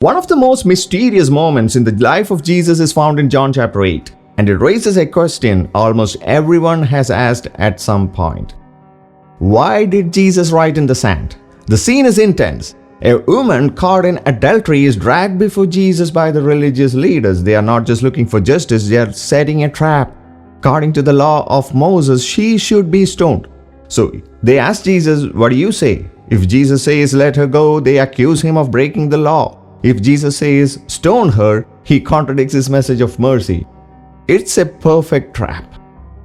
One of the most mysterious moments in the life of Jesus is found in John chapter 8, and it raises a question almost everyone has asked at some point. Why did Jesus write in the sand? The scene is intense. A woman caught in adultery is dragged before Jesus by the religious leaders. They are not just looking for justice, they are setting a trap. According to the law of Moses, she should be stoned. So they ask Jesus, what do you say? If Jesus says, let her go, they accuse him of breaking the law. If Jesus says, stone her, he contradicts his message of mercy. It's a perfect trap.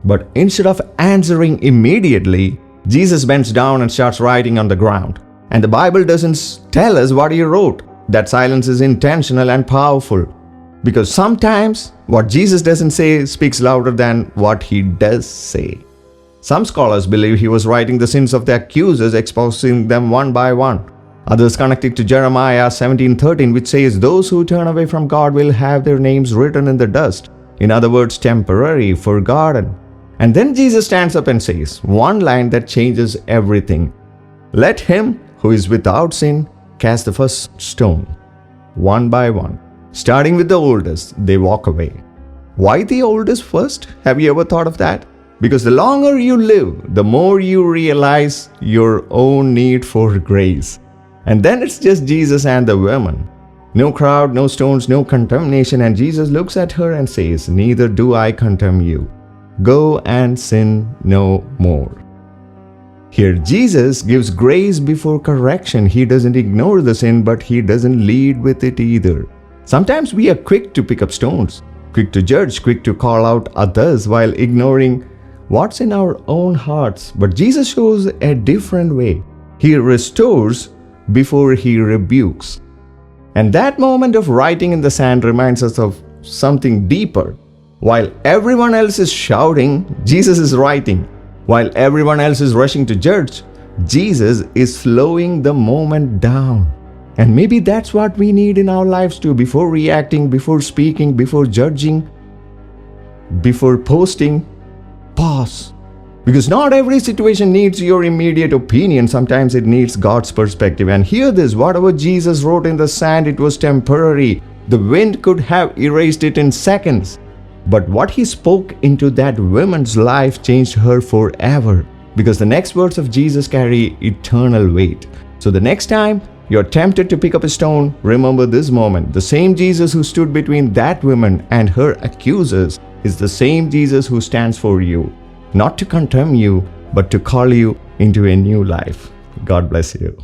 But instead of answering immediately, Jesus bends down and starts writing on the ground. And the Bible doesn't tell us what he wrote. That silence is intentional and powerful. Because sometimes what Jesus doesn't say speaks louder than what he does say. Some scholars believe he was writing the sins of the accusers, exposing them one by one. Others connect it to Jeremiah 17:13, which says, those who turn away from God will have their names written in the dust. In other words, temporary, forgotten. And then Jesus stands up and says one line that changes everything. Let him who is without sin cast the first stone. One by one, starting with the oldest, they walk away. Why the oldest first? Have you ever thought of that? Because the longer you live, the more you realize your own need for grace. And then it's just Jesus and the woman. No crowd, no stones, no condemnation. And Jesus looks at her and says, neither do I condemn you. Go and sin no more. Here, Jesus gives grace before correction. He doesn't ignore the sin, but he doesn't lead with it either. Sometimes we are quick to pick up stones, quick to judge, quick to call out others while ignoring what's in our own hearts. But Jesus shows a different way. He restores before he rebukes. And that moment of writing in the sand reminds us of something deeper. While everyone else is shouting, Jesus is writing. While everyone else is rushing to judge, Jesus is slowing the moment down. And maybe that's what we need in our lives too. Before reacting, before speaking, before judging, before posting, pause. Because not every situation needs your immediate opinion. Sometimes it needs God's perspective. And hear this, whatever Jesus wrote in the sand, it was temporary. The wind could have erased it in seconds. But what he spoke into that woman's life changed her forever. Because the next words of Jesus carry eternal weight. So the next time you're tempted to pick up a stone, remember this moment. The same Jesus who stood between that woman and her accusers is the same Jesus who stands for you. Not to condemn you, but to call you into a new life. God bless you.